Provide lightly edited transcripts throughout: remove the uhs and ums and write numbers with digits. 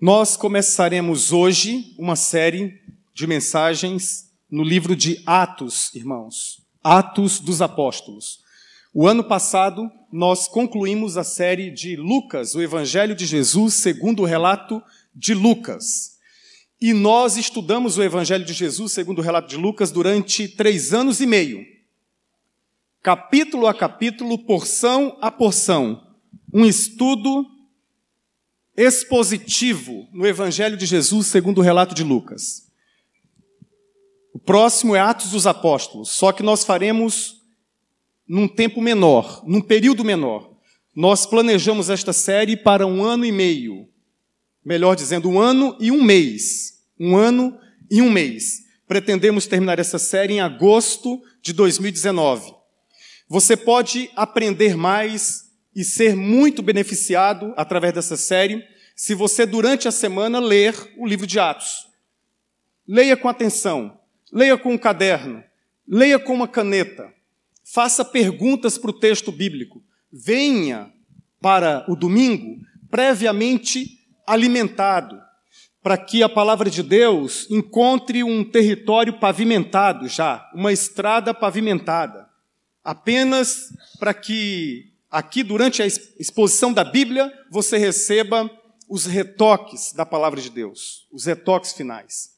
Nós começaremos hoje uma série de mensagens no livro de Atos, irmãos. Atos dos Apóstolos. O ano passado, nós concluímos a série de Lucas, o Evangelho de Jesus, segundo o relato de Lucas. E nós estudamos o Evangelho de Jesus, segundo o relato de Lucas, durante 3 anos e meio. Capítulo a capítulo, porção a porção. Um estudo expositivo no Evangelho de Jesus, segundo o relato de Lucas. O próximo é Atos dos Apóstolos, só que nós faremos num tempo menor, num período menor. Nós planejamos esta série para 1 ano e meio. Melhor dizendo, 1 ano e 1 mês. 1 ano e 1 mês. Pretendemos terminar essa série em agosto de 2019. Você pode aprender mais e ser muito beneficiado através dessa série se você, durante a semana, ler o livro de Atos. Leia com atenção, leia com um caderno, leia com uma caneta, faça perguntas para o texto bíblico. Venha para o domingo previamente alimentado, para que a palavra de Deus encontre um território pavimentado já, uma estrada pavimentada. Apenas para que aqui, durante a exposição da Bíblia, você receba os retoques da palavra de Deus, os retoques finais.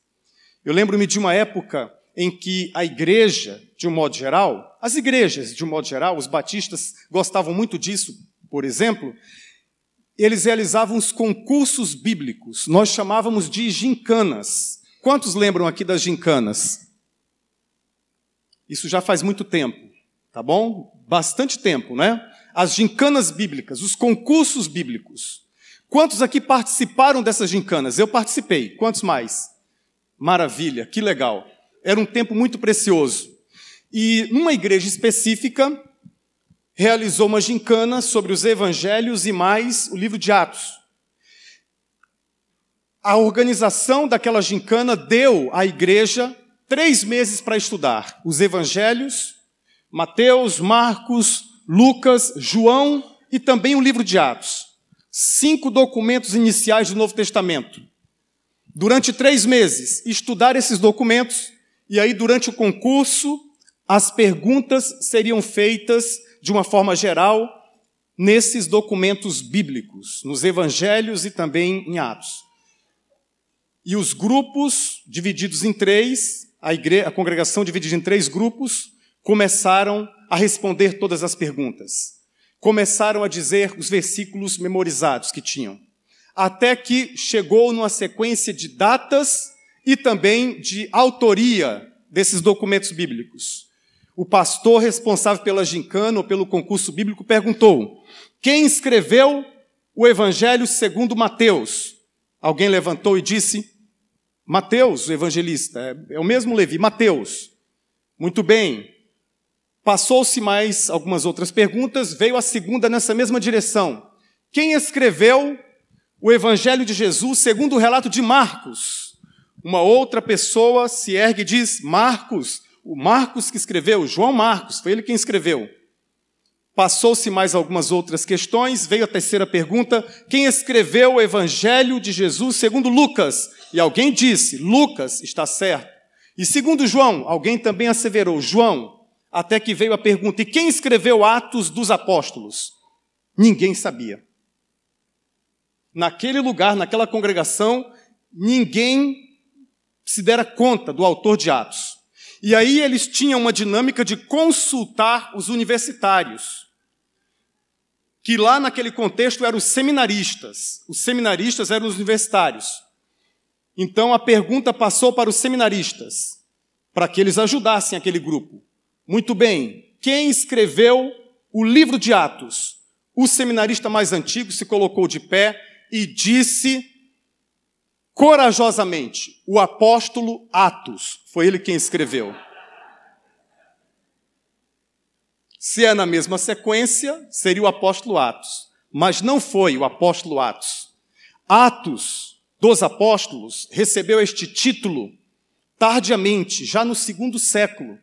Eu lembro-me de uma época em que a igreja, de um modo geral, as igrejas, de um modo geral, os batistas gostavam muito disso, por exemplo, eles realizavam os concursos bíblicos, nós chamávamos de gincanas. Quantos lembram aqui das gincanas? Isso já faz muito tempo, tá bom? Bastante tempo, né? As gincanas bíblicas, os concursos bíblicos. Quantos aqui participaram dessas gincanas? Eu participei. Quantos mais? Maravilha, que legal. Era um tempo muito precioso. E numa igreja específica, realizou uma gincana sobre os evangelhos e mais o livro de Atos. A organização daquela gincana deu à igreja 3 meses para estudar os evangelhos, Mateus, Marcos, Lucas, João e também o livro de Atos. 5 documentos iniciais do Novo Testamento. Durante 3 meses, estudar esses documentos, e aí durante o concurso, as perguntas seriam feitas de uma forma geral nesses documentos bíblicos, nos evangelhos e também em Atos. E os grupos, divididos em 3, a congregação dividida em 3 grupos, começaram a responder todas as perguntas. Começaram a dizer os versículos memorizados que tinham. Até que chegou numa sequência de datas e também de autoria desses documentos bíblicos. O pastor responsável pela gincana ou pelo concurso bíblico perguntou: quem escreveu o Evangelho segundo Mateus? Alguém levantou e disse: Mateus, o evangelista. É o mesmo Levi, Mateus. Muito bem. Passou-se mais algumas outras perguntas, veio a segunda nessa mesma direção. Quem escreveu o Evangelho de Jesus segundo o relato de Marcos? Uma outra pessoa se ergue e diz: Marcos, o Marcos que escreveu, João Marcos, foi ele quem escreveu. Passou-se mais algumas outras questões, veio a terceira pergunta: quem escreveu o Evangelho de Jesus segundo Lucas? E alguém disse: Lucas, está certo. E segundo João, alguém também asseverou: João. Até que veio a pergunta: e quem escreveu Atos dos Apóstolos? Ninguém sabia. Naquele lugar, naquela congregação, ninguém se dera conta do autor de Atos. E aí eles tinham uma dinâmica de consultar os universitários, que lá naquele contexto eram os seminaristas. Os seminaristas eram os universitários. Então a pergunta passou para os seminaristas, para que eles ajudassem aquele grupo. Muito bem, quem escreveu o livro de Atos? O seminarista mais antigo se colocou de pé e disse corajosamente: o apóstolo Atos. Foi ele quem escreveu. Se é na mesma sequência, seria o apóstolo Atos. Mas não foi o apóstolo Atos. Atos dos Apóstolos recebeu este título tardiamente, já no 2º século.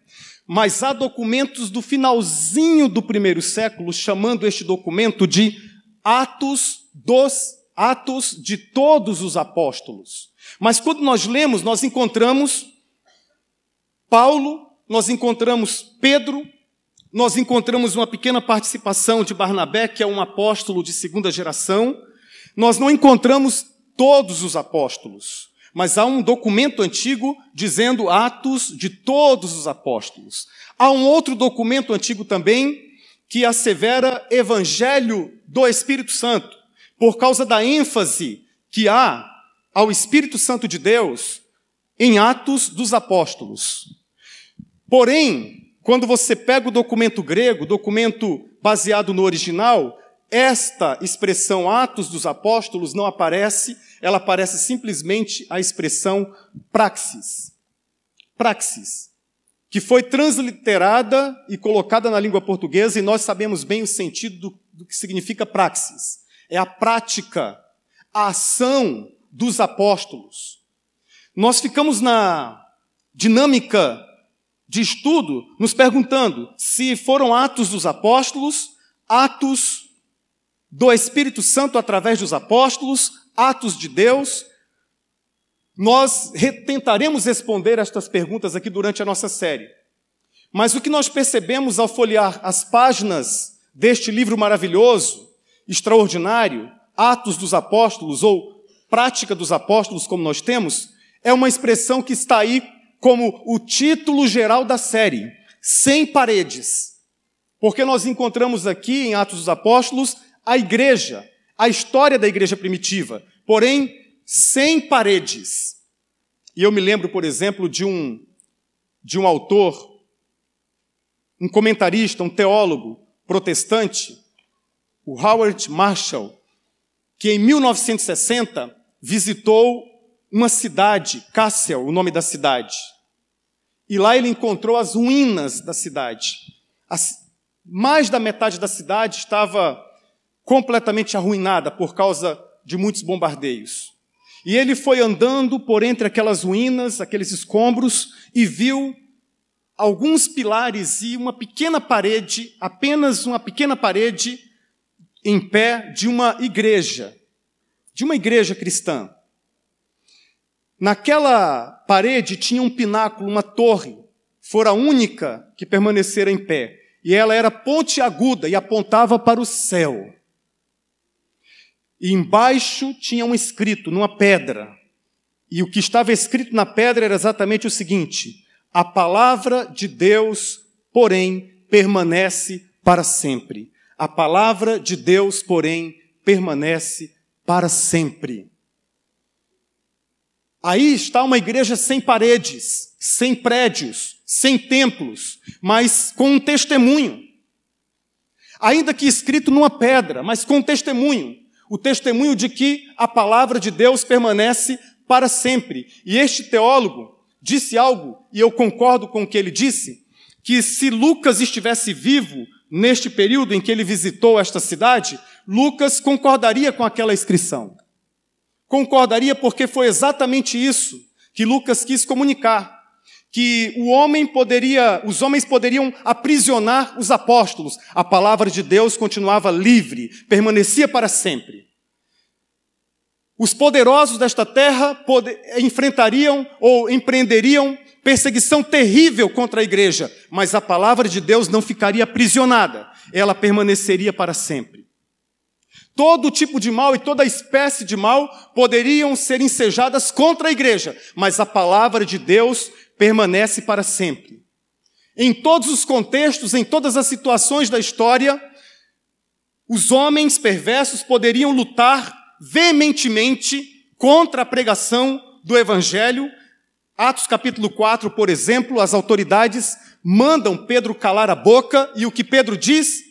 Mas há documentos do finalzinho do 1º século chamando este documento de Atos dos Atos de todos os apóstolos. Mas quando nós lemos, nós encontramos Paulo, nós encontramos Pedro, nós encontramos uma pequena participação de Barnabé, que é um apóstolo de segunda geração. Nós não encontramos todos os apóstolos, mas há um documento antigo dizendo Atos de todos os apóstolos. Há um outro documento antigo também que assevera Evangelho do Espírito Santo, por causa da ênfase que há ao Espírito Santo de Deus em Atos dos Apóstolos. Porém, quando você pega o documento grego, documento baseado no original, esta expressão Atos dos Apóstolos não aparece, ela aparece simplesmente a expressão praxis. Praxis, que foi transliterada e colocada na língua portuguesa, e nós sabemos bem o sentido do que significa praxis. É a prática, a ação dos apóstolos. Nós ficamos na dinâmica de estudo nos perguntando se foram atos dos apóstolos, atos do Espírito Santo através dos apóstolos, atos de Deus. Nós tentaremos responder estas perguntas aqui durante a nossa série. Mas o que nós percebemos ao folhear as páginas deste livro maravilhoso, extraordinário, Atos dos Apóstolos, ou Prática dos Apóstolos, como nós temos, é uma expressão que está aí como o título geral da série, Sem Paredes. Porque nós encontramos aqui em Atos dos Apóstolos a igreja, a história da igreja primitiva, porém sem paredes. E eu me lembro, por exemplo, de um autor, um comentarista, um teólogo protestante, o Howard Marshall, que em 1960 visitou uma cidade, Kassel, o nome da cidade. E lá ele encontrou as ruínas da cidade. Mais da metade da cidade estava completamente arruinada por causa de muitos bombardeios. E ele foi andando por entre aquelas ruínas, aqueles escombros, e viu alguns pilares e uma pequena parede, apenas uma pequena parede, em pé de uma igreja cristã. Naquela parede tinha um pináculo, uma torre, fora a única que permanecera em pé, e ela era pontiaguda e apontava para o céu. E embaixo tinha um escrito, numa pedra, e o que estava escrito na pedra era exatamente o seguinte: a palavra de Deus, porém, permanece para sempre. A palavra de Deus, porém, permanece para sempre. Aí está uma igreja sem paredes, sem prédios, sem templos, mas com um testemunho. Ainda que escrito numa pedra, mas com um testemunho. O testemunho de que a palavra de Deus permanece para sempre. E este teólogo disse algo, e eu concordo com o que ele disse, que se Lucas estivesse vivo neste período em que ele visitou esta cidade, Lucas concordaria com aquela inscrição. Concordaria porque foi exatamente isso que Lucas quis comunicar, que os homens poderiam aprisionar os apóstolos. A palavra de Deus continuava livre, permanecia para sempre. Os poderosos desta terra enfrentariam ou empreenderiam perseguição terrível contra a igreja, mas a palavra de Deus não ficaria aprisionada, ela permaneceria para sempre. Todo tipo de mal e toda espécie de mal poderiam ser ensejadas contra a igreja, mas a palavra de Deus permanece para sempre. Em todos os contextos, em todas as situações da história, os homens perversos poderiam lutar veementemente contra a pregação do Evangelho. Atos capítulo 4, por exemplo, as autoridades mandam Pedro calar a boca, e o que Pedro diz?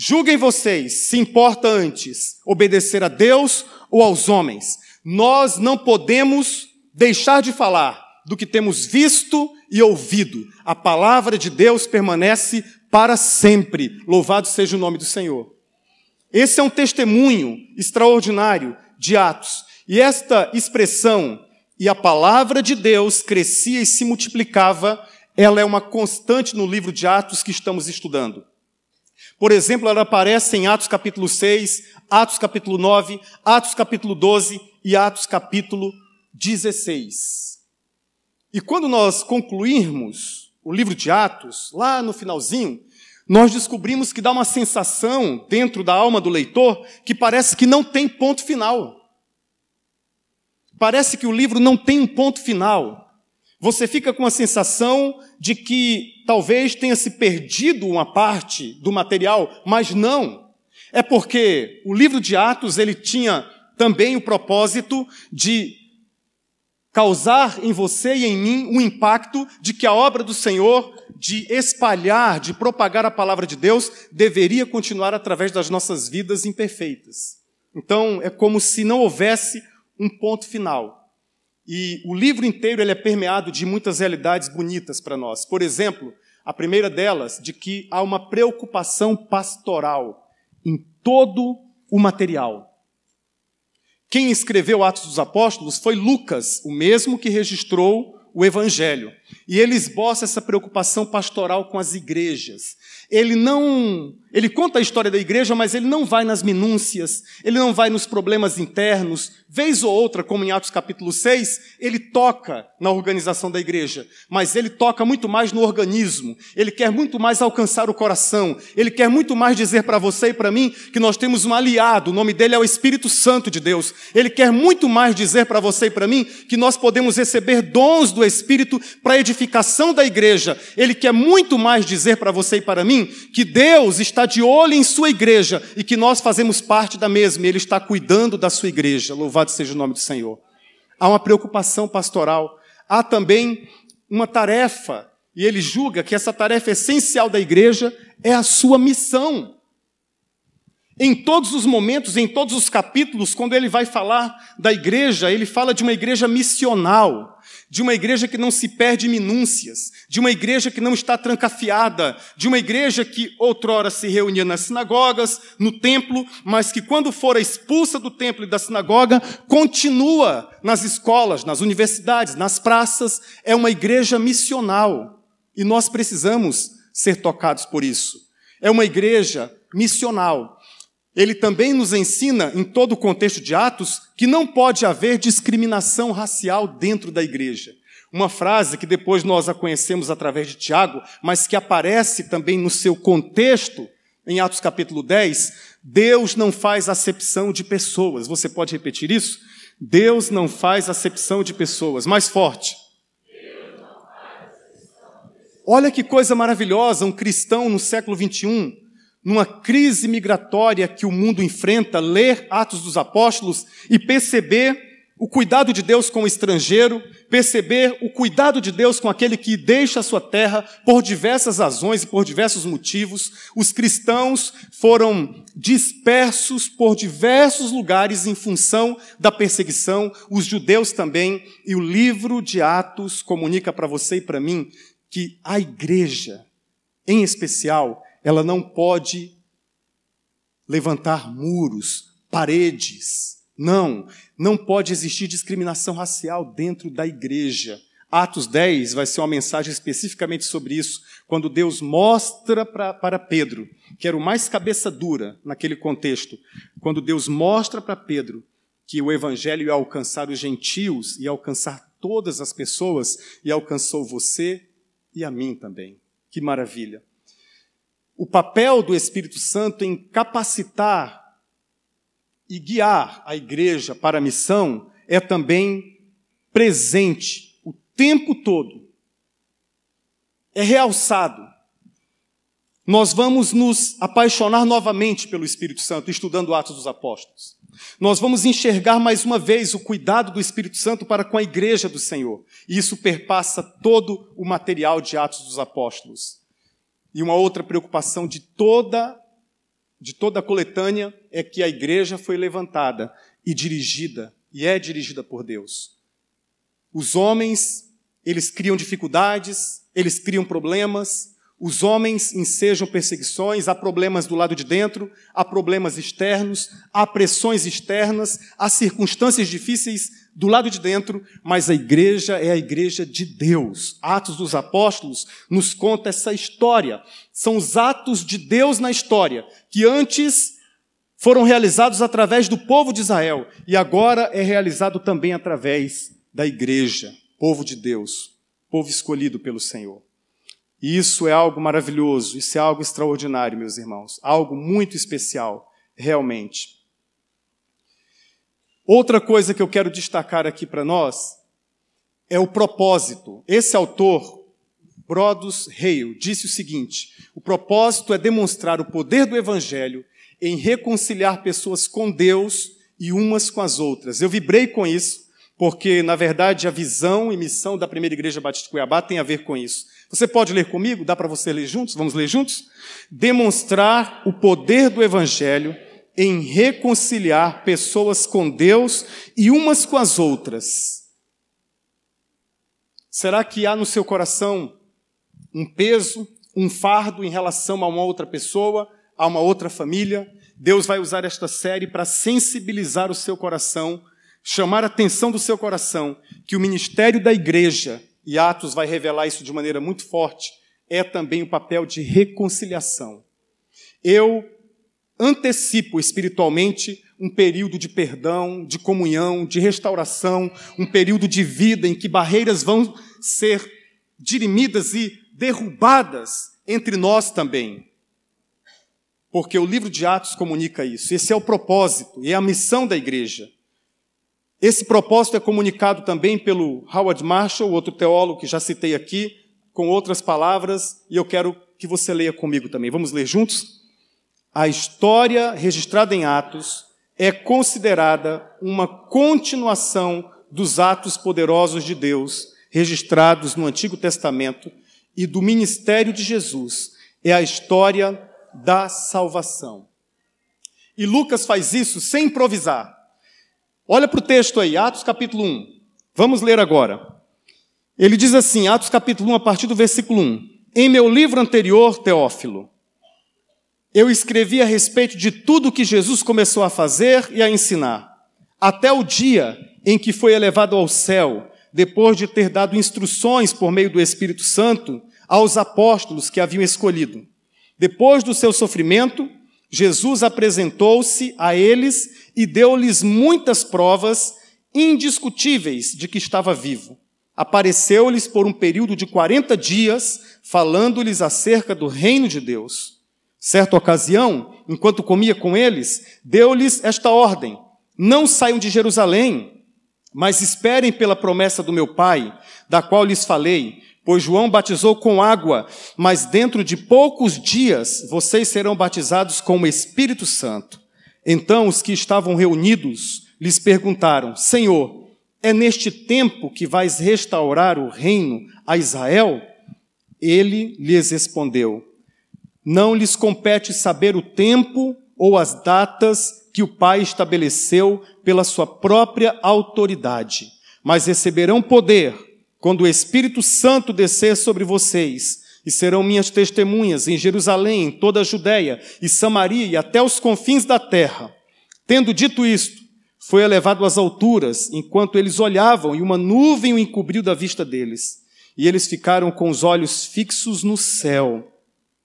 Julguem vocês, se importa antes obedecer a Deus ou aos homens. Nós não podemos deixar de falar do que temos visto e ouvido. A palavra de Deus permanece para sempre. Louvado seja o nome do Senhor. Esse é um testemunho extraordinário de Atos. E esta expressão, e a palavra de Deus crescia e se multiplicava, ela é uma constante no livro de Atos que estamos estudando. Por exemplo, ela aparece em Atos capítulo 6, Atos capítulo 9, Atos capítulo 12 e Atos capítulo 16. E quando nós concluirmos o livro de Atos, lá no finalzinho, nós descobrimos que dá uma sensação dentro da alma do leitor que parece que não tem ponto final. Parece que o livro não tem um ponto final. Você fica com a sensação de que talvez tenha se perdido uma parte do material, mas não. É porque o livro de Atos, ele tinha também o propósito de causar em você e em mim um impacto de que a obra do Senhor, de espalhar, de propagar a palavra de Deus, deveria continuar através das nossas vidas imperfeitas. Então, é como se não houvesse um ponto final. E o livro inteiro ele é permeado de muitas realidades bonitas para nós. Por exemplo, a primeira delas, de que há uma preocupação pastoral em todo o material. Quem escreveu Atos dos Apóstolos foi Lucas, o mesmo que registrou o Evangelho. E ele esboça essa preocupação pastoral com as igrejas. Ele conta a história da igreja, mas ele não vai nas minúcias, ele não vai nos problemas internos. Vez ou outra, como em Atos capítulo 6, ele toca na organização da igreja, mas ele toca muito mais no organismo. Ele quer muito mais alcançar o coração. Ele quer muito mais dizer para você e para mim que nós temos um aliado, o nome dele é o Espírito Santo de Deus. Ele quer muito mais dizer para você e para mim que nós podemos receber dons do Espírito para a edificação da igreja. Ele quer muito mais dizer para você e para mim que Deus está de olho em sua igreja e que nós fazemos parte da mesma. Ele está cuidando da sua igreja. Louvado seja o nome do Senhor. Há uma preocupação pastoral. Há também uma tarefa, e ele julga que essa tarefa essencial da igreja é a sua missão. Em todos os momentos, em todos os capítulos, quando ele vai falar da igreja, ele fala de uma igreja missional, de uma igreja que não se perde em minúcias, de uma igreja que não está trancafiada, de uma igreja que outrora se reunia nas sinagogas, no templo, mas que quando for expulsa do templo e da sinagoga, continua nas escolas, nas universidades, nas praças. É uma igreja missional e nós precisamos ser tocados por isso. É uma igreja missional. Ele também nos ensina, em todo o contexto de Atos, que não pode haver discriminação racial dentro da igreja. Uma frase que depois nós a conhecemos através de Tiago, mas que aparece também no seu contexto, em Atos capítulo 10, Deus não faz acepção de pessoas. Você pode repetir isso? Deus não faz acepção de pessoas. Mais forte. Olha que coisa maravilhosa, um cristão no século 21, numa crise migratória que o mundo enfrenta, ler Atos dos Apóstolos e perceber o cuidado de Deus com o estrangeiro, perceber o cuidado de Deus com aquele que deixa a sua terra por diversas razões e por diversos motivos. Os cristãos foram dispersos por diversos lugares em função da perseguição, os judeus também, e o livro de Atos comunica para você e para mim que a igreja, em especial, ela não pode levantar muros, paredes. Não pode existir discriminação racial dentro da igreja. Atos 10 vai ser uma mensagem especificamente sobre isso, quando Deus mostra para Pedro, que era o mais cabeça dura naquele contexto, quando Deus mostra para Pedro que o evangelho ia alcançar os gentios, ia alcançar todas as pessoas, e alcançou você e a mim também. Que maravilha! O papel do Espírito Santo em capacitar e guiar a igreja para a missão é também presente o tempo todo. É realçado. Nós vamos nos apaixonar novamente pelo Espírito Santo, estudando Atos dos Apóstolos. Nós vamos enxergar mais uma vez o cuidado do Espírito Santo para com a igreja do Senhor. E isso perpassa todo o material de Atos dos Apóstolos. E uma outra preocupação de toda a coletânea é que a igreja foi levantada e dirigida, e é dirigida por Deus. Os homens, eles criam dificuldades, eles criam problemas, os homens ensejam perseguições, há problemas do lado de dentro, há problemas externos, há pressões externas, há circunstâncias difíceis do lado de dentro, mas a igreja é a igreja de Deus. Atos dos Apóstolos nos conta essa história. São os atos de Deus na história, que antes foram realizados através do povo de Israel e agora é realizado também através da igreja, povo de Deus, povo escolhido pelo Senhor. E isso é algo maravilhoso, isso é algo extraordinário, meus irmãos, algo muito especial, realmente. Outra coisa que eu quero destacar aqui para nós é o propósito. Esse autor, Brodus Hale, disse o seguinte: o propósito é demonstrar o poder do Evangelho em reconciliar pessoas com Deus e umas com as outras. Eu vibrei com isso, porque, na verdade, a visão e missão da Primeira Igreja Batista de Cuiabá tem a ver com isso. Você pode ler comigo? Dá para você ler juntos? Vamos ler juntos? Demonstrar o poder do Evangelho em reconciliar pessoas com Deus e umas com as outras. Será que há no seu coração um peso, um fardo em relação a uma outra pessoa, a uma outra família? Deus vai usar esta série para sensibilizar o seu coração, chamar a atenção do seu coração, que o ministério da igreja, e Atos vai revelar isso de maneira muito forte, é também o papel de reconciliação. Eu antecipo espiritualmente um período de perdão, de comunhão, de restauração, um período de vida em que barreiras vão ser dirimidas e derrubadas entre nós também. Porque o livro de Atos comunica isso. Esse é o propósito e é a missão da igreja. Esse propósito é comunicado também pelo Howard Marshall, outro teólogo que já citei aqui, com outras palavras, e eu quero que você leia comigo também. Vamos ler juntos? A história registrada em Atos é considerada uma continuação dos atos poderosos de Deus registrados no Antigo Testamento e do ministério de Jesus. É a história da salvação. E Lucas faz isso sem improvisar. Olha para o texto aí, Atos capítulo 1. Vamos ler agora. Ele diz assim, Atos capítulo 1, a partir do versículo 1. Em meu livro anterior, Teófilo, eu escrevi a respeito de tudo que Jesus começou a fazer e a ensinar, até o dia em que foi elevado ao céu, depois de ter dado instruções por meio do Espírito Santo aos apóstolos que haviam escolhido. Depois do seu sofrimento, Jesus apresentou-se a eles e deu-lhes muitas provas indiscutíveis de que estava vivo. Apareceu-lhes por um período de 40 dias, falando-lhes acerca do reino de Deus. Certa ocasião, enquanto comia com eles, deu-lhes esta ordem: não saiam de Jerusalém, mas esperem pela promessa do meu Pai, da qual lhes falei, pois João batizou com água, mas dentro de poucos dias vocês serão batizados com o Espírito Santo. Então os que estavam reunidos lhes perguntaram: Senhor, é neste tempo que vais restaurar o reino a Israel? Ele lhes respondeu: não lhes compete saber o tempo ou as datas que o Pai estabeleceu pela sua própria autoridade, mas receberão poder quando o Espírito Santo descer sobre vocês, e serão minhas testemunhas em Jerusalém, em toda a Judeia e Samaria e até os confins da terra. Tendo dito isto, foi elevado às alturas, enquanto eles olhavam, e uma nuvem o encobriu da vista deles. E eles ficaram com os olhos fixos no céu,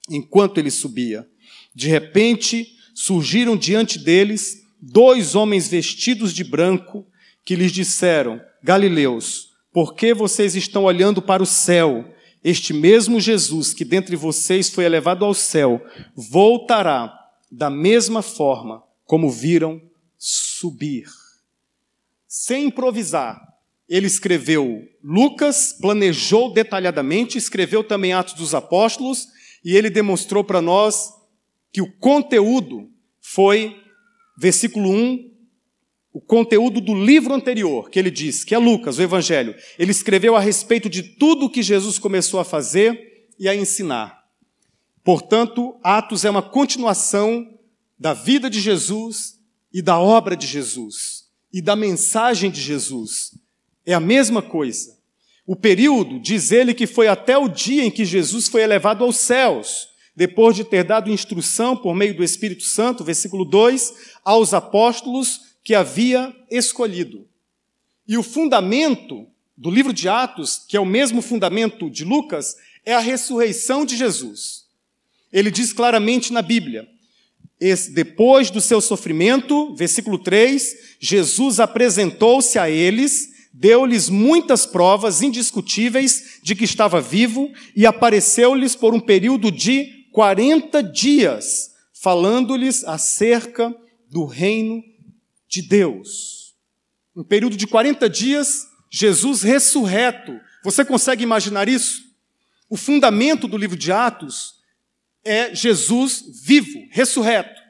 enquanto ele subia. De repente, surgiram diante deles 2 homens vestidos de branco, que lhes disseram: Galileus, por que vocês estão olhando para o céu? Este mesmo Jesus, que dentre vocês foi elevado ao céu, voltará da mesma forma como viram subir. Sem improvisar, ele escreveu Lucas, planejou detalhadamente, escreveu também Atos dos Apóstolos, e ele demonstrou para nós que o conteúdo foi, versículo 1, o conteúdo do livro anterior, que ele diz, que é Lucas, o Evangelho. Ele escreveu a respeito de tudo o que Jesus começou a fazer e a ensinar. Portanto, Atos é uma continuação da vida de Jesus e da obra de Jesus e da mensagem de Jesus. É a mesma coisa. O período, diz ele, que foi até o dia em que Jesus foi elevado aos céus, depois de ter dado instrução por meio do Espírito Santo, versículo 2, aos apóstolos que havia escolhido. E o fundamento do livro de Atos, que é o mesmo fundamento de Lucas, é a ressurreição de Jesus. Ele diz claramente na Bíblia, depois do seu sofrimento, versículo 3, Jesus apresentou-se a eles, deu-lhes muitas provas indiscutíveis de que estava vivo e apareceu-lhes por um período de 40 dias, falando-lhes acerca do reino de Deus. Um período de 40 dias, Jesus ressurreto. Você consegue imaginar isso? O fundamento do livro de Atos é Jesus vivo, ressurreto.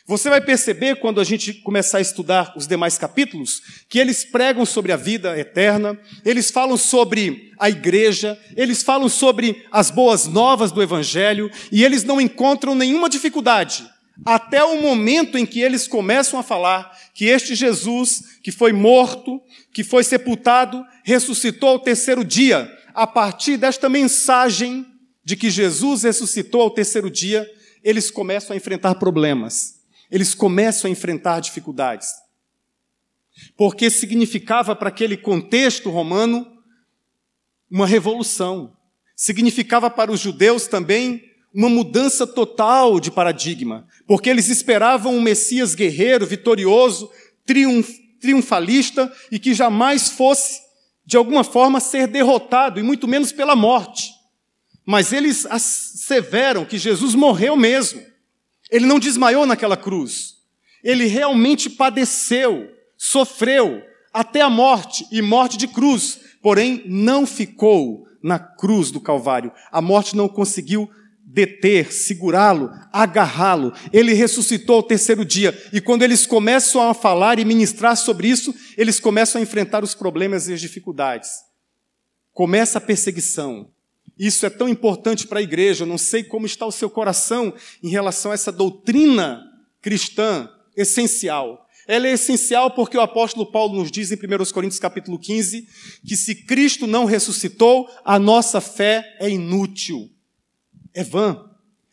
Você vai perceber, quando a gente começar a estudar os demais capítulos, que eles pregam sobre a vida eterna, eles falam sobre a igreja, eles falam sobre as boas novas do Evangelho, e eles não encontram nenhuma dificuldade, até o momento em que eles começam a falar que este Jesus, que foi morto, que foi sepultado, ressuscitou ao terceiro dia. A partir desta mensagem de que Jesus ressuscitou ao terceiro dia, eles começam a enfrentar problemas. Eles começam a enfrentar dificuldades. Porque significava para aquele contexto romano uma revolução. Significava para os judeus também uma mudança total de paradigma. Porque eles esperavam um Messias guerreiro, vitorioso, triunfalista e que jamais fosse, de alguma forma, ser derrotado, e muito menos pela morte. Mas eles asseveram que Jesus morreu mesmo. Ele não desmaiou naquela cruz. Ele realmente padeceu, sofreu até a morte, e morte de cruz. Porém, não ficou na cruz do Calvário. A morte não conseguiu deter, segurá-lo, agarrá-lo. Ele ressuscitou ao terceiro dia. E quando eles começam a falar e ministrar sobre isso, eles começam a enfrentar os problemas e as dificuldades. Começa a perseguição. Isso é tão importante para a igreja. Eu não sei como está o seu coração em relação a essa doutrina cristã essencial. Ela é essencial porque o apóstolo Paulo nos diz em 1 Coríntios capítulo 15 que se Cristo não ressuscitou, a nossa fé é inútil, é vã.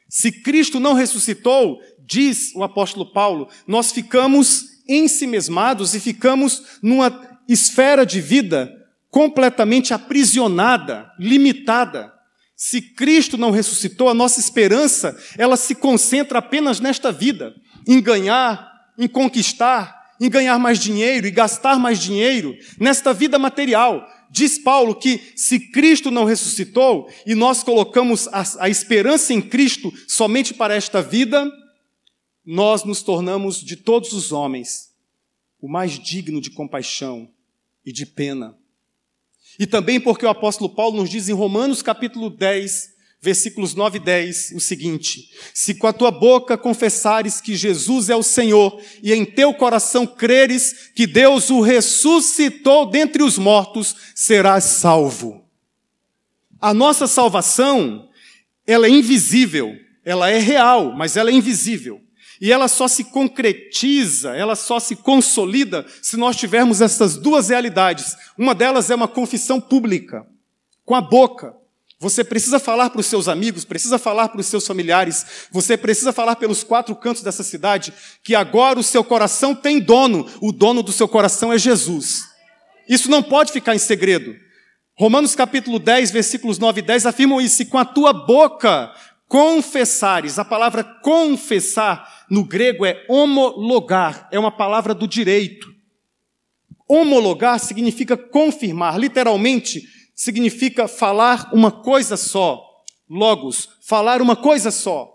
Se Cristo não ressuscitou, diz o apóstolo Paulo, nós ficamos ensimesmados e ficamos numa esfera de vida completamente aprisionada, limitada. Se Cristo não ressuscitou, a nossa esperança, ela se concentra apenas nesta vida, em ganhar, em conquistar, em ganhar mais dinheiro e gastar mais dinheiro, nesta vida material. Diz Paulo que se Cristo não ressuscitou e nós colocamos a esperança em Cristo somente para esta vida, nós nos tornamos de todos os homens o mais digno de compaixão e de pena. E também porque o apóstolo Paulo nos diz em Romanos capítulo 10, versículos 9 e 10, o seguinte: se com a tua boca confessares que Jesus é o Senhor e em teu coração creres que Deus o ressuscitou dentre os mortos, serás salvo. A nossa salvação, ela é invisível, ela é real, mas ela é invisível. E ela só se concretiza, ela só se consolida se nós tivermos essas duas realidades. Uma delas é uma confissão pública, com a boca. Você precisa falar para os seus amigos, precisa falar para os seus familiares, você precisa falar pelos 4 cantos dessa cidade, que agora o seu coração tem dono, o dono do seu coração é Jesus. Isso não pode ficar em segredo. Romanos capítulo 10, versículos 9 e 10 afirmam isso: se com a tua boca confessares, a palavra confessar no grego é homologar, é uma palavra do direito. Homologar significa confirmar, literalmente significa falar uma coisa só, logos, falar uma coisa só.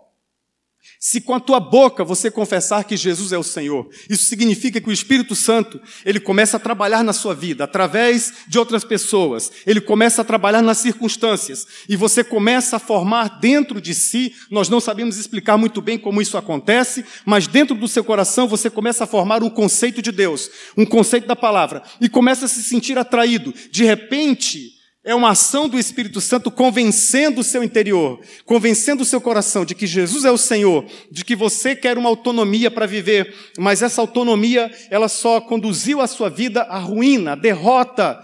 Se com a tua boca você confessar que Jesus é o Senhor, isso significa que o Espírito Santo, ele começa a trabalhar na sua vida, através de outras pessoas. Ele começa a trabalhar nas circunstâncias. E você começa a formar dentro de si, nós não sabemos explicar muito bem como isso acontece, mas dentro do seu coração você começa a formar um conceito de Deus, um conceito da palavra, e começa a se sentir atraído. De repente, é uma ação do Espírito Santo convencendo o seu interior, convencendo o seu coração de que Jesus é o Senhor, de que você quer uma autonomia para viver, mas essa autonomia, ela só conduziu a sua vida à ruína, à derrota.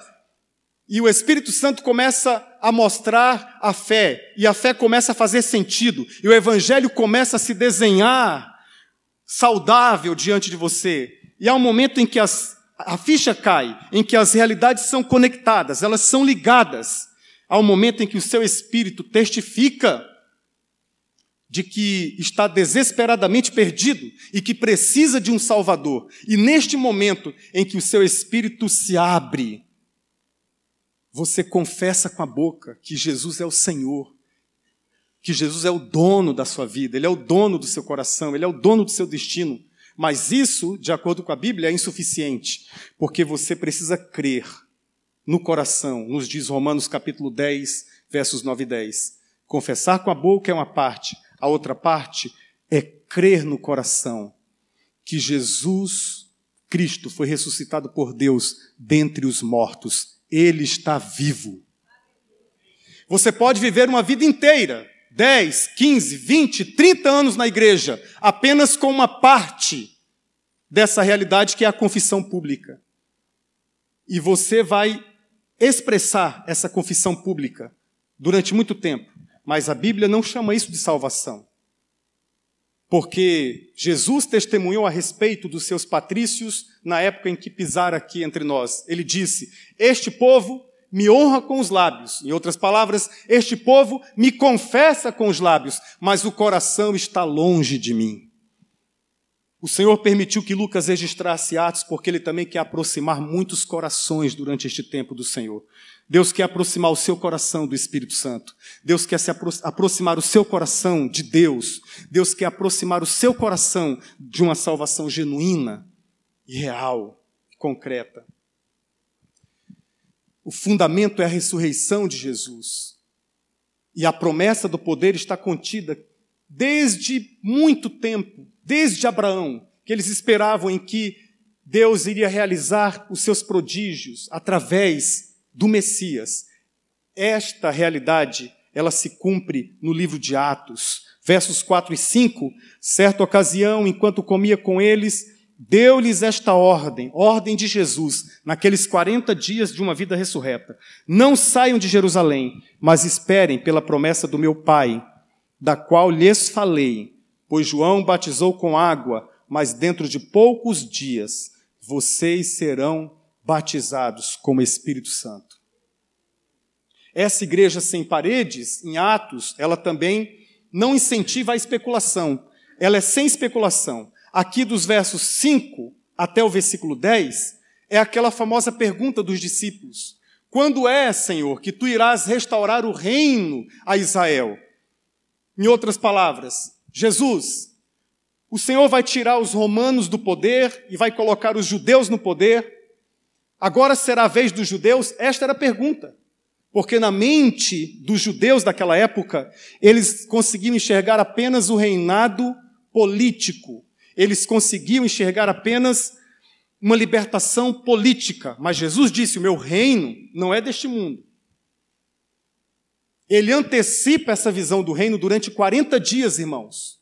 E o Espírito Santo começa a mostrar a fé, e a fé começa a fazer sentido, e o Evangelho começa a se desenhar saudável diante de você. E há um momento em que as a ficha cai em que as realidades são conectadas, elas são ligadas ao momento em que o seu espírito testifica de que está desesperadamente perdido e que precisa de um Salvador. E neste momento em que o seu espírito se abre, você confessa com a boca que Jesus é o Senhor, que Jesus é o dono da sua vida, Ele é o dono do seu coração, Ele é o dono do seu destino. Mas isso, de acordo com a Bíblia, é insuficiente, porque você precisa crer no coração, nos diz Romanos capítulo 10, versos 9 e 10. Confessar com a boca é uma parte, a outra parte é crer no coração que Jesus Cristo foi ressuscitado por Deus dentre os mortos. Ele está vivo. Você pode viver uma vida inteira, 10, 15, 20, 30 anos na igreja, apenas com uma parte dessa realidade que é a confissão pública. E você vai expressar essa confissão pública durante muito tempo. Mas a Bíblia não chama isso de salvação. Porque Jesus testemunhou a respeito dos seus patrícios na época em que pisara aqui entre nós. Ele disse: este povo me honra com os lábios. Em outras palavras, este povo me confessa com os lábios, mas o coração está longe de mim. O Senhor permitiu que Lucas registrasse Atos porque Ele também quer aproximar muitos corações durante este tempo do Senhor. Deus quer aproximar o seu coração do Espírito Santo. Deus quer aproximar o seu coração de Deus. Deus quer aproximar o seu coração de uma salvação genuína e real, concreta. O fundamento é a ressurreição de Jesus. E a promessa do poder está contida desde muito tempo, desde Abraão, que eles esperavam em que Deus iria realizar os seus prodígios através do Messias. Esta realidade, ela se cumpre no livro de Atos. Versos 4 e 5, certa ocasião, enquanto comia com eles, deu-lhes esta ordem de Jesus, naqueles 40 dias de uma vida ressurreta. Não saiam de Jerusalém, mas esperem pela promessa do meu Pai, da qual lhes falei, pois João batizou com água, mas dentro de poucos dias vocês serão batizados com o Espírito Santo. Essa igreja sem paredes, em Atos, ela também não incentiva a especulação. Ela é sem especulação. Aqui dos versos 5 até o versículo 10, é aquela famosa pergunta dos discípulos. Quando é, Senhor, que tu irás restaurar o reino a Israel? Em outras palavras, Jesus, o Senhor vai tirar os romanos do poder e vai colocar os judeus no poder. Agora será a vez dos judeus? Esta era a pergunta. Porque na mente dos judeus daquela época, eles conseguiam enxergar apenas o reinado político. Eles conseguiam enxergar apenas uma libertação política. Mas Jesus disse, o meu reino não é deste mundo. Ele antecipa essa visão do reino durante 40 dias, irmãos.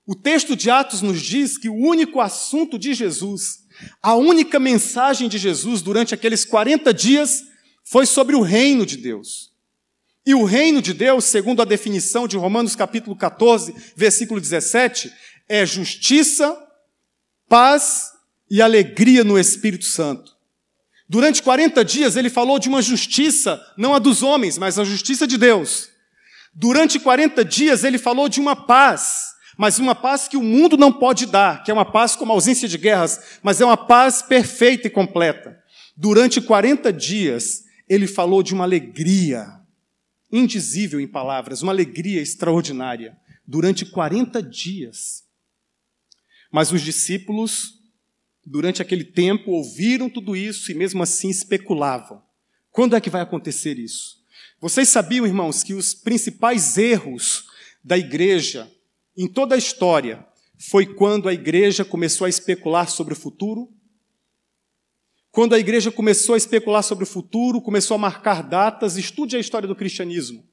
O texto de Atos nos diz que o único assunto de Jesus, a única mensagem de Jesus durante aqueles 40 dias foi sobre o reino de Deus. E o reino de Deus, segundo a definição de Romanos capítulo 14, versículo 17, é justiça, paz e alegria no Espírito Santo. Durante 40 dias ele falou de uma justiça, não a dos homens, mas a justiça de Deus. Durante 40 dias ele falou de uma paz, mas uma paz que o mundo não pode dar, que é uma paz como a ausência de guerras, mas é uma paz perfeita e completa. Durante 40 dias ele falou de uma alegria indizível em palavras, uma alegria extraordinária. Durante 40 dias. Mas os discípulos, durante aquele tempo, ouviram tudo isso e mesmo assim especulavam. Quando é que vai acontecer isso? Vocês sabiam, irmãos, que os principais erros da igreja em toda a história foi quando a igreja começou a especular sobre o futuro? Quando a igreja começou a especular sobre o futuro, começou a marcar datas, estude a história do cristianismo.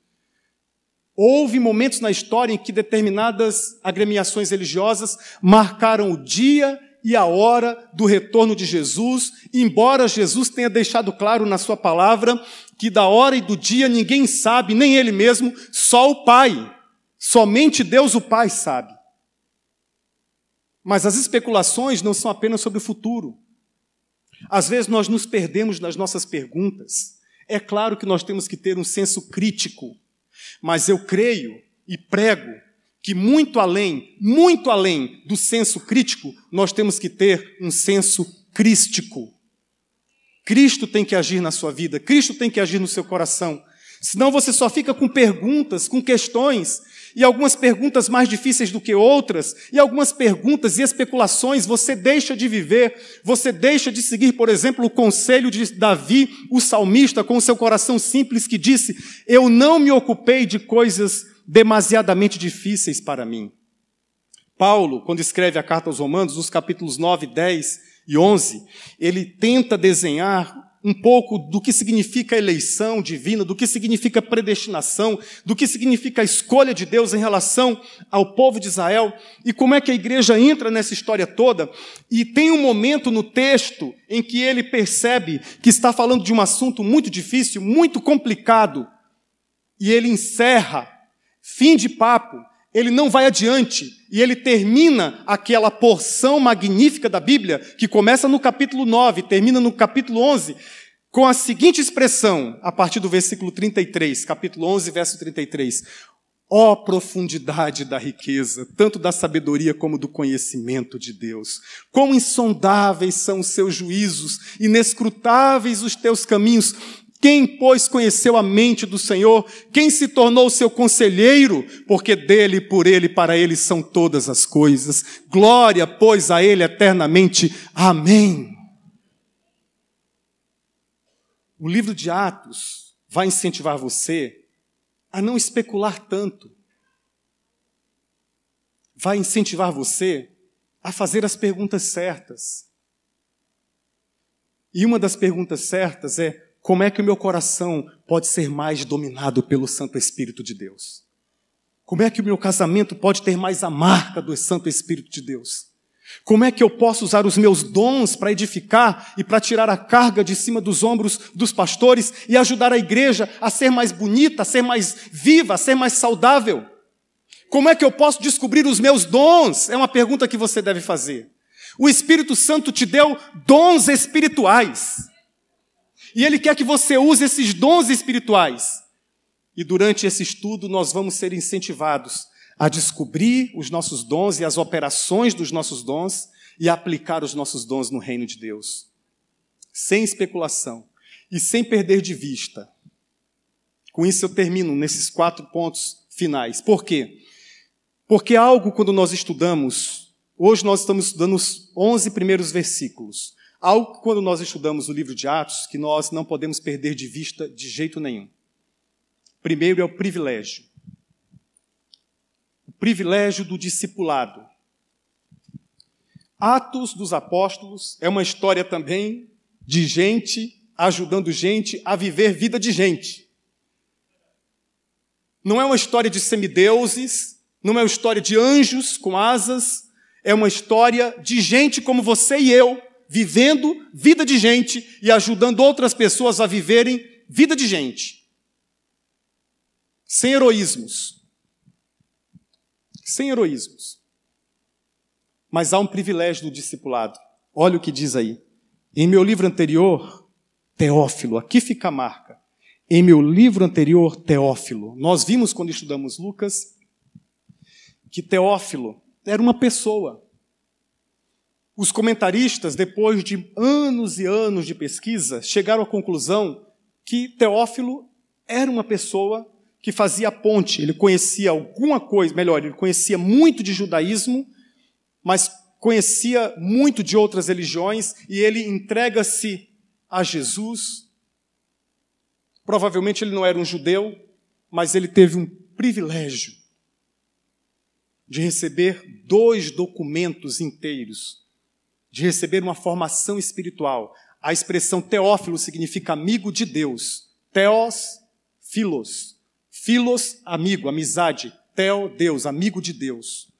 Houve momentos na história em que determinadas agremiações religiosas marcaram o dia e a hora do retorno de Jesus, embora Jesus tenha deixado claro na sua palavra que da hora e do dia ninguém sabe, nem ele mesmo, só o Pai. Somente Deus o Pai sabe. Mas as especulações não são apenas sobre o futuro. Às vezes nós nos perdemos nas nossas perguntas. É claro que nós temos que ter um senso crítico, mas eu creio e prego que muito além do senso crítico, nós temos que ter um senso crístico. Cristo tem que agir na sua vida, Cristo tem que agir no seu coração. Senão você só fica com perguntas, com questões, e algumas perguntas mais difíceis do que outras, e algumas perguntas e especulações você deixa de viver, você deixa de seguir, por exemplo, o conselho de Davi, o salmista, com o seu coração simples, que disse: eu não me ocupei de coisas demasiadamente difíceis para mim. Paulo, quando escreve a carta aos Romanos, nos capítulos 9, 10 e 11, ele tenta desenhar um pouco do que significa a eleição divina, do que significa a predestinação, do que significa a escolha de Deus em relação ao povo de Israel, e como é que a igreja entra nessa história toda. E tem um momento no texto em que ele percebe que está falando de um assunto muito difícil, muito complicado, e ele encerra, fim de papo, ele não vai adiante, e ele termina aquela porção magnífica da Bíblia, que começa no capítulo 9, termina no capítulo 11, com a seguinte expressão, a partir do versículo 33, capítulo 11, verso 33. Ó profundidade da riqueza, tanto da sabedoria como do conhecimento de Deus. Quão insondáveis são os seus juízos, inescrutáveis os teus caminhos. Quem, pois, conheceu a mente do Senhor? Quem se tornou seu conselheiro? Porque dele, por ele, para ele são todas as coisas. Glória, pois, a ele eternamente. Amém. O livro de Atos vai incentivar você a não especular tanto. Vai incentivar você a fazer as perguntas certas. E uma das perguntas certas é: como é que o meu coração pode ser mais dominado pelo Santo Espírito de Deus? Como é que o meu casamento pode ter mais a marca do Santo Espírito de Deus? Como é que eu posso usar os meus dons para edificar e para tirar a carga de cima dos ombros dos pastores e ajudar a igreja a ser mais bonita, a ser mais viva, a ser mais saudável? Como é que eu posso descobrir os meus dons? É uma pergunta que você deve fazer. O Espírito Santo te deu dons espirituais. E Ele quer que você use esses dons espirituais. E durante esse estudo nós vamos ser incentivados a descobrir os nossos dons e as operações dos nossos dons e aplicar os nossos dons no reino de Deus. Sem especulação e sem perder de vista. Com isso eu termino nesses 4 pontos finais. Por quê? Porque algo, quando nós estudamos, hoje nós estamos estudando os 11 primeiros versículos. Algo, quando nós estudamos o livro de Atos, que nós não podemos perder de vista de jeito nenhum. Primeiro é o privilégio. O privilégio do discipulado. Atos dos Apóstolos é uma história também de gente ajudando gente a viver vida de gente. Não é uma história de semideuses, não é uma história de anjos com asas, é uma história de gente como você e eu, vivendo vida de gente e ajudando outras pessoas a viverem vida de gente. Sem heroísmos. Sem heroísmos. Mas há um privilégio do discipulado. Olha o que diz aí. Em meu livro anterior, Teófilo, aqui fica a marca. Em meu livro anterior, Teófilo, nós vimos quando estudamos Lucas que Teófilo era uma pessoa. Os comentaristas, depois de anos e anos de pesquisa, chegaram à conclusão que Teófilo era uma pessoa que fazia ponte. Ele conhecia alguma coisa, melhor, ele conhecia muito de judaísmo, mas conhecia muito de outras religiões, e ele entrega-se a Jesus. Provavelmente ele não era um judeu, mas ele teve um privilégio de receber 2 documentos inteiros, de receber uma formação espiritual. A expressão Teófilo significa amigo de Deus. Theos, philos. Philos, amigo, amizade. Theo, Deus, amigo de Deus.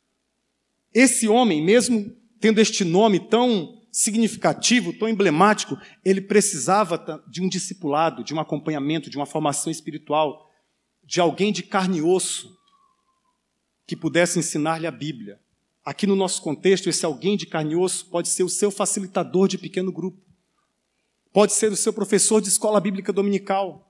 Esse homem, mesmo tendo este nome tão significativo, tão emblemático, ele precisava de um discipulado, de um acompanhamento, de uma formação espiritual, de alguém de carne e osso que pudesse ensinar-lhe a Bíblia. Aqui no nosso contexto, esse alguém de carne e osso pode ser o seu facilitador de pequeno grupo. pode ser o seu professor de escola bíblica dominical,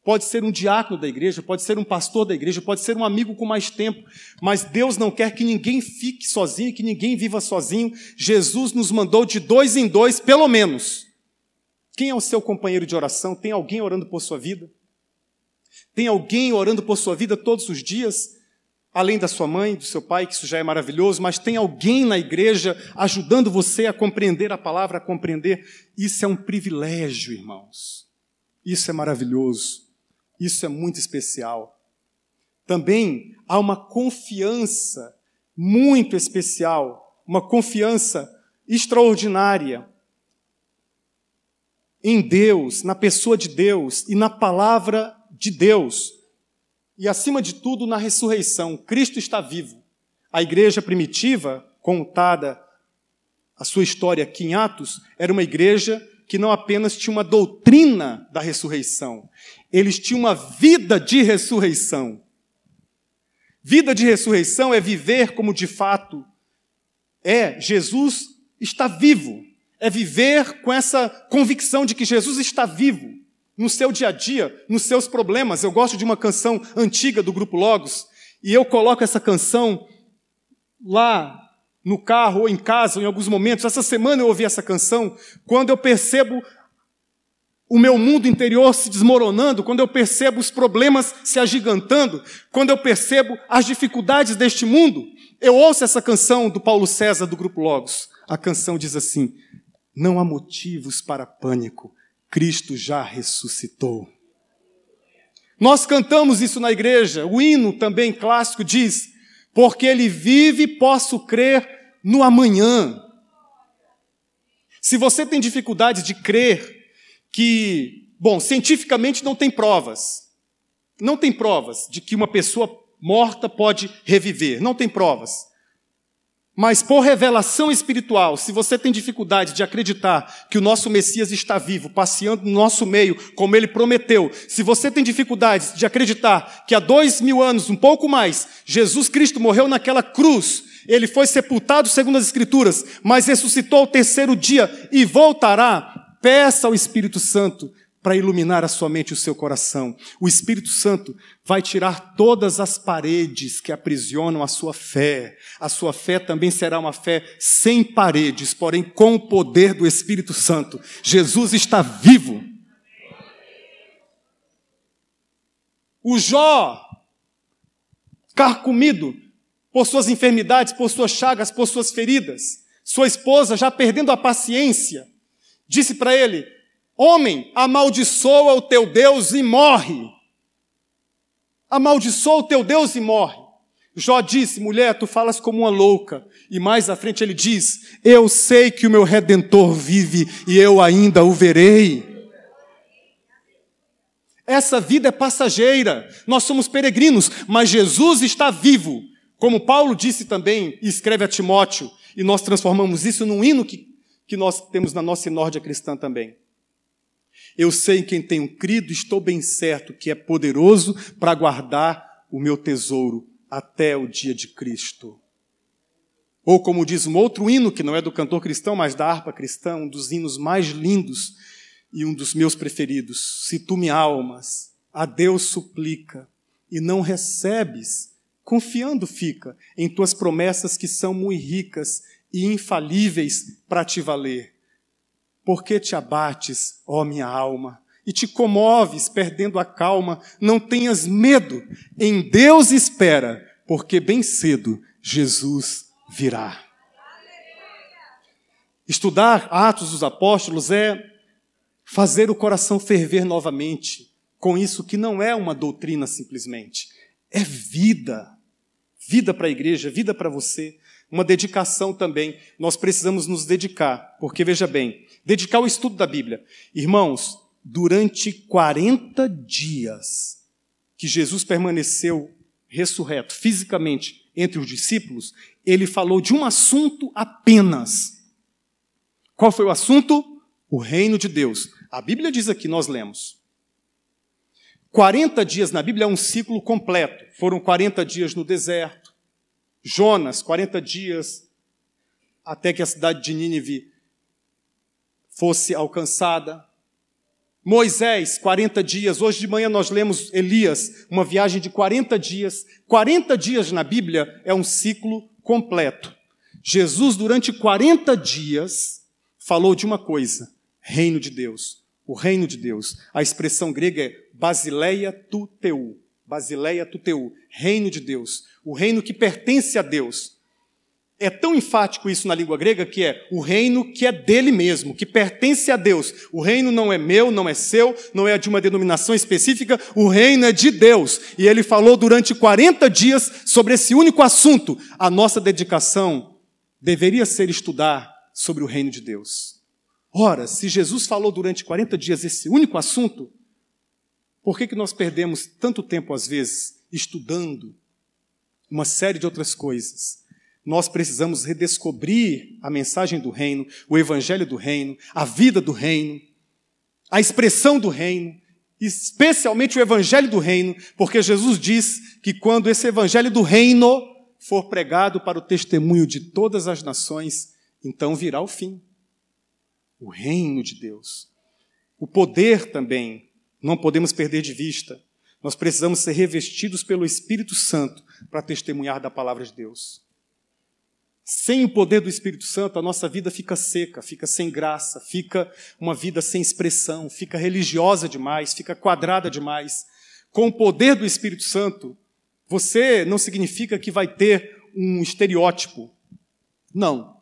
pode ser um diácono da igreja, pode ser um pastor da igreja, pode ser um amigo com mais tempo, mas Deus não quer que ninguém fique sozinho, que ninguém viva sozinho. Jesus nos mandou de 2 em 2, pelo menos. Quem é o seu companheiro de oração? Tem alguém orando por sua vida? Tem alguém orando por sua vida todos os dias? Além da sua mãe, do seu pai, que isso já é maravilhoso, mas tem alguém na igreja ajudando você a compreender a palavra, a compreender? Isso é um privilégio, irmãos. Isso é maravilhoso. Isso é muito especial. Também há uma confiança muito especial, uma confiança extraordinária em Deus, na pessoa de Deus e na palavra de Deus. E, acima de tudo, na ressurreição. Cristo está vivo. A igreja primitiva, contada a sua história aqui em Atos, era uma igreja que não apenas tinha uma doutrina da ressurreição, eles tinham uma vida de ressurreição. Vida de ressurreição é viver como de fato é. Jesus está vivo. É viver com essa convicção de que Jesus está vivo no seu dia a dia, nos seus problemas. Eu gosto de uma canção antiga do Grupo Logos, e eu coloco essa canção lá no carro ou em casa, em alguns momentos. Essa semana eu ouvi essa canção, quando eu percebo o meu mundo interior se desmoronando, quando eu percebo os problemas se agigantando, quando eu percebo as dificuldades deste mundo, eu ouço essa canção do Paulo César, do Grupo Logos. A canção diz assim: não há motivos para pânico, Cristo já ressuscitou. Nós cantamos isso na igreja. O hino também clássico diz: porque Ele vive, posso crer no amanhã. Se você tem dificuldade de crer que, cientificamente não tem provas. Não tem provas de que uma pessoa morta pode reviver. Não tem provas. Mas por revelação espiritual, se você tem dificuldade de acreditar que o nosso Messias está vivo, passeando no nosso meio, como Ele prometeu, se você tem dificuldade de acreditar que há 2000 anos, um pouco mais, Jesus Cristo morreu naquela cruz, Ele foi sepultado segundo as Escrituras, mas ressuscitou ao 3º dia e voltará, peça ao Espírito Santo para iluminar a sua mente e o seu coração. O Espírito Santo vai tirar todas as paredes que aprisionam a sua fé. A sua fé também será uma fé sem paredes, porém com o poder do Espírito Santo. Jesus está vivo. O Jó, carcomido por suas enfermidades, por suas chagas, por suas feridas, sua esposa já perdendo a paciência, disse para ele: homem, amaldiçoa o teu Deus e morre. Amaldiçoa o teu Deus e morre. Jó disse: mulher, tu falas como uma louca. E mais à frente ele diz: eu sei que o meu Redentor vive e eu ainda o verei. Essa vida é passageira. Nós somos peregrinos, mas Jesus está vivo. Como Paulo disse também, e escreve a Timóteo, e nós transformamos isso num hino que nós temos na nossa sinórdia cristã também. Eu sei em quem tenho crido, estou bem certo que é poderoso para guardar o meu tesouro até o dia de Cristo. Ou como diz um outro hino, que não é do cantor cristão, mas da harpa cristã, um dos hinos mais lindos e um dos meus preferidos: se tu me almas, a Deus suplica, e não recebes, confiando fica em tuas promessas que são muito ricas e infalíveis para te valer. Por que te abates, ó minha alma, e te comoves, perdendo a calma? Não tenhas medo, em Deus espera, porque bem cedo Jesus virá. Estudar Atos dos Apóstolos é fazer o coração ferver novamente, com isso que não é uma doutrina simplesmente, é vida. Vida para a igreja, vida para você. Uma dedicação também. Nós precisamos nos dedicar, porque veja bem, dedicar o estudo da Bíblia. Irmãos, durante 40 dias que Jesus permaneceu ressurreto fisicamente entre os discípulos, ele falou de um assunto apenas. Qual foi o assunto? O reino de Deus. A Bíblia diz aqui, nós lemos. 40 dias na Bíblia é um ciclo completo. Foram 40 dias no deserto. Jonas, 40 dias até que a cidade de Nínive fosse alcançada. Moisés, 40 dias. Hoje de manhã nós lemos Elias, uma viagem de 40 dias. 40 dias na Bíblia é um ciclo completo. Jesus, durante 40 dias, falou de uma coisa: reino de Deus. O reino de Deus. A expressão grega é basileia tuteu. Basileia tuteu. Reino de Deus. O reino que pertence a Deus. É tão enfático isso na língua grega que é o reino que é dele mesmo, que pertence a Deus. O reino não é meu, não é seu, não é de uma denominação específica, o reino é de Deus. E ele falou durante 40 dias sobre esse único assunto. A nossa dedicação deveria ser estudar sobre o reino de Deus. Ora, se Jesus falou durante 40 dias esse único assunto, por que nós perdemos tanto tempo, às vezes, estudando uma série de outras coisas? Nós precisamos redescobrir a mensagem do reino, o evangelho do reino, a vida do reino, a expressão do reino, especialmente o evangelho do reino, porque Jesus diz que quando esse evangelho do reino for pregado para o testemunho de todas as nações, então virá o fim. O reino de Deus. O poder também, não podemos perder de vista. Nós precisamos ser revestidos pelo Espírito Santo para testemunhar da palavra de Deus. Sem o poder do Espírito Santo, a nossa vida fica seca, fica sem graça, fica uma vida sem expressão, fica religiosa demais, fica quadrada demais. Com o poder do Espírito Santo, você não significa que vai ter um estereótipo. Não.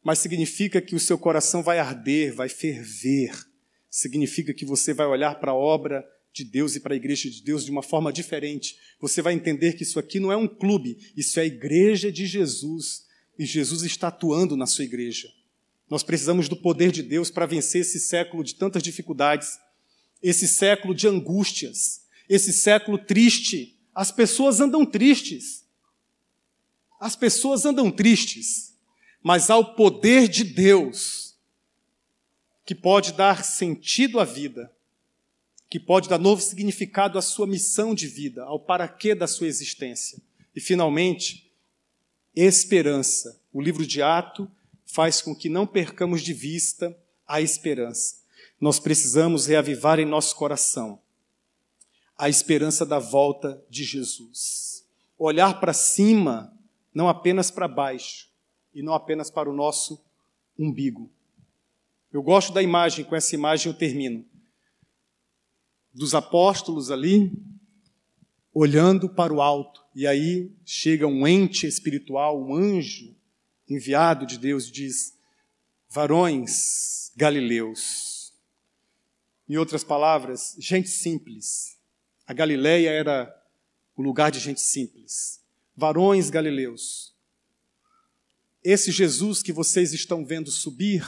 Mas significa que o seu coração vai arder, vai ferver. Significa que você vai olhar para a obra de Deus e para a igreja de Deus de uma forma diferente. Você vai entender que isso aqui não é um clube, isso é a igreja de Jesus. E Jesus está atuando na sua igreja. Nós precisamos do poder de Deus para vencer esse século de tantas dificuldades, esse século de angústias, esse século triste. As pessoas andam tristes. As pessoas andam tristes. Mas há o poder de Deus que pode dar sentido à vida, que pode dar novo significado à sua missão de vida, ao para quê da sua existência. E, finalmente, esperança. O livro de Atos faz com que não percamos de vista a esperança. Nós precisamos reavivar em nosso coração a esperança da volta de Jesus. Olhar para cima, não apenas para baixo, e não apenas para o nosso umbigo. Eu gosto da imagem, com essa imagem eu termino. Dos apóstolos ali, olhando para o alto, e aí chega um ente espiritual, um anjo enviado de Deus, e diz: varões galileus. Em outras palavras, gente simples. A Galileia era o lugar de gente simples. Varões galileus. Esse Jesus que vocês estão vendo subir,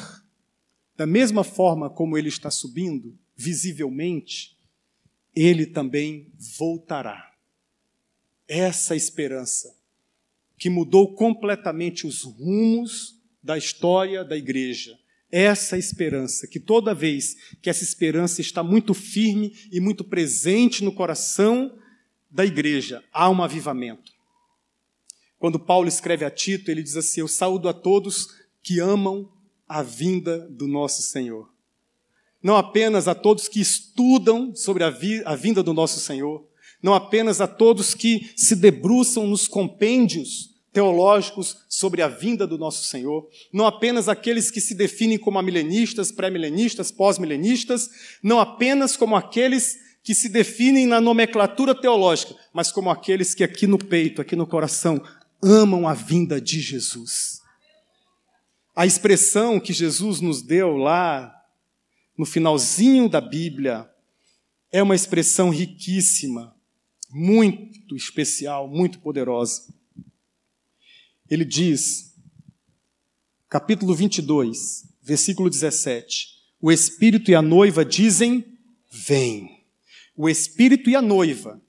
da mesma forma como ele está subindo, visivelmente, ele também voltará. Essa esperança que mudou completamente os rumos da história da igreja. Essa esperança, que toda vez que essa esperança está muito firme e muito presente no coração da igreja, há um avivamento. Quando Paulo escreve a Tito, ele diz assim: eu saúdo a todos que amam a vinda do nosso Senhor. Não apenas a todos que estudam sobre a vinda do nosso Senhor, não apenas a todos que se debruçam nos compêndios teológicos sobre a vinda do nosso Senhor, não apenas aqueles que se definem como amilenistas, pré-milenistas, pós-milenistas, não apenas como aqueles que se definem na nomenclatura teológica, mas como aqueles que aqui no peito, aqui no coração, amam a vinda de Jesus. A expressão que Jesus nos deu lá no finalzinho da Bíblia é uma expressão riquíssima, muito especial, muito poderosa. Ele diz, capítulo 22, versículo 17, o Espírito e a noiva dizem, vem. O Espírito e a noiva.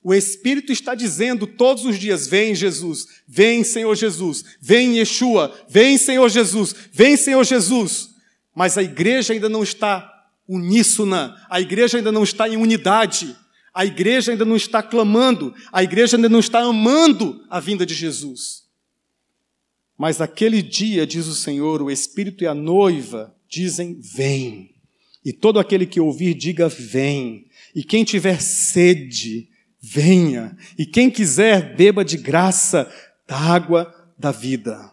O Espírito está dizendo todos os dias, vem Jesus, vem Senhor Jesus, vem Yeshua, vem Senhor Jesus, vem Senhor Jesus. Mas a igreja ainda não está uníssona, a igreja ainda não está em unidade, a igreja ainda não está clamando, a igreja ainda não está amando a vinda de Jesus. Mas aquele dia, diz o Senhor, o Espírito e a noiva dizem, vem. E todo aquele que ouvir, diga: vem. E quem tiver sede, venha. E quem quiser, beba de graça da água da vida.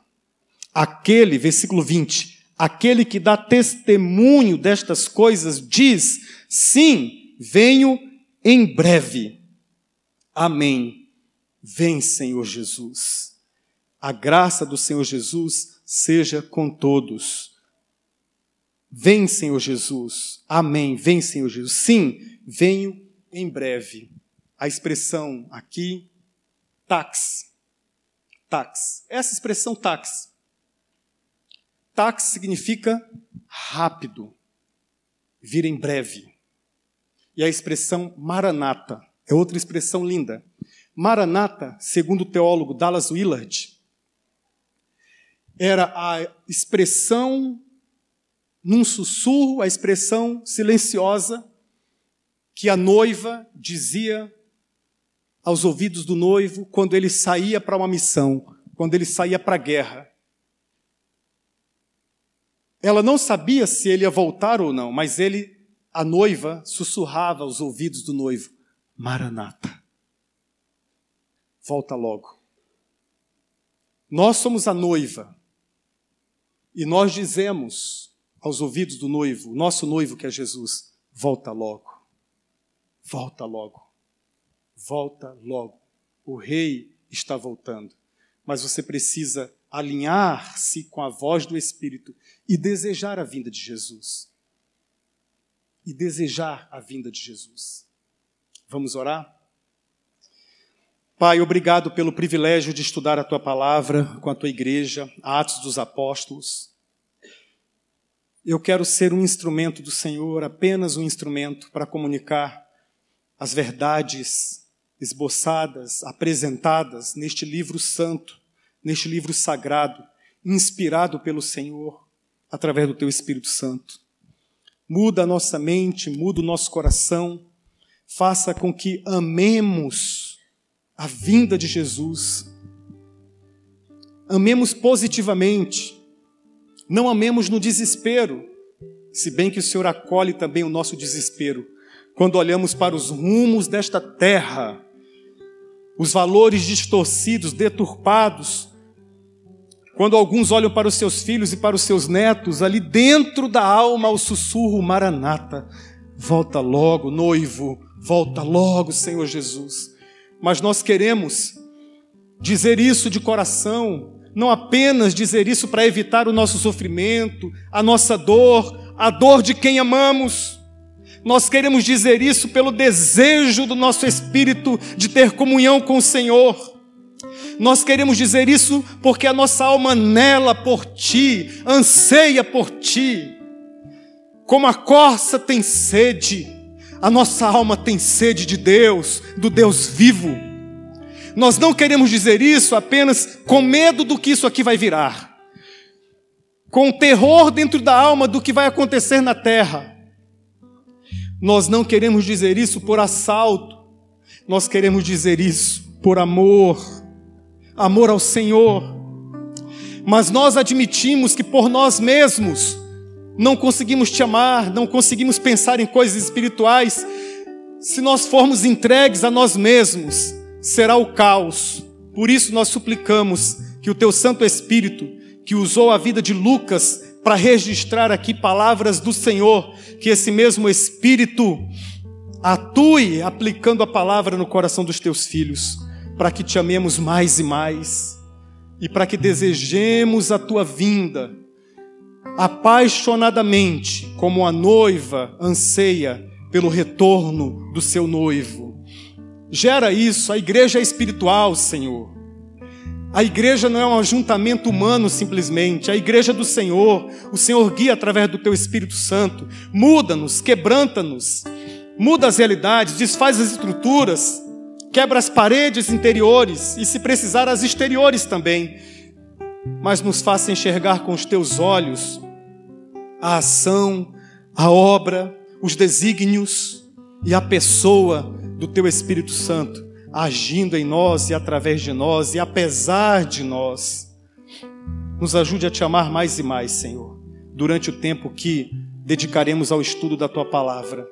Aquele, versículo 20, aquele que dá testemunho destas coisas diz: sim, venho em breve. Amém. Vem, Senhor Jesus. A graça do Senhor Jesus seja com todos. Vem, Senhor Jesus. Amém. Vem, Senhor Jesus. Sim, venho em breve. A expressão aqui, tax. Tax. Essa expressão tax. Tax significa rápido, vir em breve. E a expressão maranata é outra expressão linda. Maranata, segundo o teólogo Dallas Willard, era a expressão num sussurro, a expressão silenciosa que a noiva dizia aos ouvidos do noivo quando ele saía para uma missão, quando ele saía para a guerra. Ela não sabia se ele ia voltar ou não, mas a noiva, sussurrava aos ouvidos do noivo: Maranata, volta logo. Nós somos a noiva e nós dizemos aos ouvidos do noivo, nosso noivo que é Jesus: volta logo, volta logo, volta logo. O rei está voltando, mas você precisa alinhar-se com a voz do Espírito e desejar a vinda de Jesus. E desejar a vinda de Jesus. Vamos orar? Pai, obrigado pelo privilégio de estudar a Tua palavra com a Tua igreja, Atos dos Apóstolos. Eu quero ser um instrumento do Senhor, apenas um instrumento para comunicar as verdades esboçadas, apresentadas neste livro santo, neste livro sagrado, inspirado pelo Senhor, através do Teu Espírito Santo. Muda a nossa mente, muda o nosso coração, faça com que amemos a vinda de Jesus. Amemos positivamente, não amemos no desespero, se bem que o Senhor acolhe também o nosso desespero, quando olhamos para os rumos desta terra, os valores distorcidos, deturpados, quando alguns olham para os seus filhos e para os seus netos, ali dentro da alma o sussurro: Maranata, volta logo, noivo, volta logo, Senhor Jesus. Mas nós queremos dizer isso de coração, não apenas dizer isso para evitar o nosso sofrimento, a nossa dor, a dor de quem amamos. Nós queremos dizer isso pelo desejo do nosso espírito de ter comunhão com o Senhor. Nós queremos dizer isso porque a nossa alma anela por Ti, anseia por Ti. Como a corça tem sede, a nossa alma tem sede de Deus, do Deus vivo. Nós não queremos dizer isso apenas com medo do que isso aqui vai virar, com terror dentro da alma do que vai acontecer na terra. Nós não queremos dizer isso por assalto, nós queremos dizer isso por amor ao Senhor. Mas nós admitimos que por nós mesmos não conseguimos Te amar, não conseguimos pensar em coisas espirituais. Se nós formos entregues a nós mesmos, será o caos. Por isso nós suplicamos que o Teu Santo Espírito, que usou a vida de Lucas para registrar aqui palavras do Senhor, que esse mesmo Espírito atue aplicando a palavra no coração dos Teus filhos, para que Te amemos mais e mais, e para que desejemos a Tua vinda, apaixonadamente, como a noiva anseia pelo retorno do seu noivo. Gera isso, a igreja é espiritual, Senhor. A igreja não é um ajuntamento humano simplesmente, a igreja do Senhor. O Senhor guia através do Teu Espírito Santo, muda-nos, quebranta-nos, muda as realidades, desfaz as estruturas, quebra as paredes interiores e, se precisar, as exteriores também. Mas nos faça enxergar com os Teus olhos a ação, a obra, os desígnios e a pessoa do Teu Espírito Santo, agindo em nós e através de nós e apesar de nós. Nos ajude a Te amar mais e mais, Senhor, durante o tempo que dedicaremos ao estudo da Tua palavra.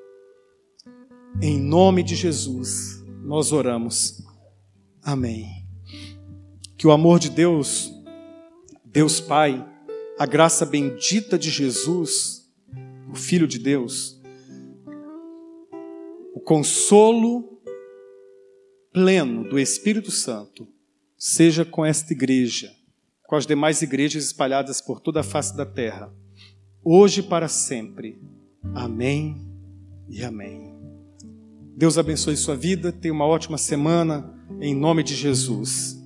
Em nome de Jesus, nós oramos. Amém. Que o amor de Deus, Deus Pai, a graça bendita de Jesus, o Filho de Deus, o consolo pleno do Espírito Santo, seja com esta igreja, com as demais igrejas espalhadas por toda a face da terra, hoje e para sempre. Amém e amém. Deus abençoe sua vida, tenha uma ótima semana, em nome de Jesus.